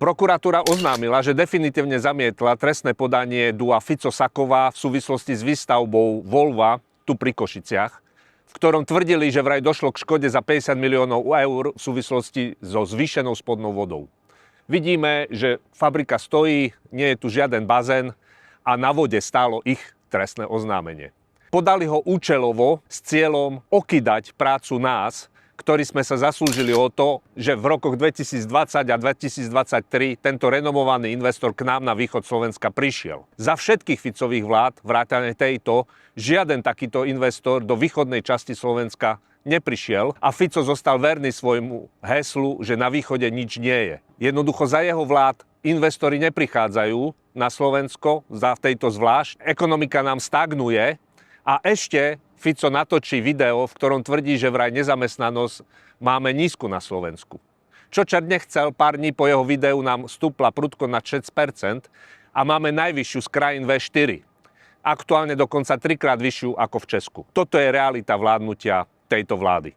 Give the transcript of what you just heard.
Prokuratúra oznámila, že definitívne zamietla trestné podanie Dua Fico-Saková v súvislosti s výstavbou Volva tu pri Košiciach, v ktorom tvrdili, že vraj došlo k škode za 50 miliónov eur v súvislosti so zvýšenou spodnou vodou. Vidíme, že fabrika stojí, nie je tu žiaden bazén a na vode stálo ich trestné oznámenie. Podali ho účelovo s cieľom okydať prácu nás, ktorí sme sa zaslúžili o to, že v rokoch 2020 a 2023 tento renomovaný investor k nám na východ Slovenska prišiel. Za všetkých Ficových vlád, vrátane tejto, žiaden takýto investor do východnej časti Slovenska neprišiel a Fico zostal verný svojmu heslu, že na východe nič nie je. Jednoducho za jeho vlád investori neprichádzajú na Slovensko, za tejto zvlášť. Ekonomika nám stagnuje a ešte Fico natočí video, v ktorom tvrdí, že vraj nezamestnanosť máme nízku na Slovensku. Čo čert nechcel, pár dní po jeho videu nám stúpla prudko na 6% a máme najvyššiu z krajín V4. Aktuálne dokonca 3-krát vyššiu ako v Česku. Toto je realita vládnutia tejto vlády.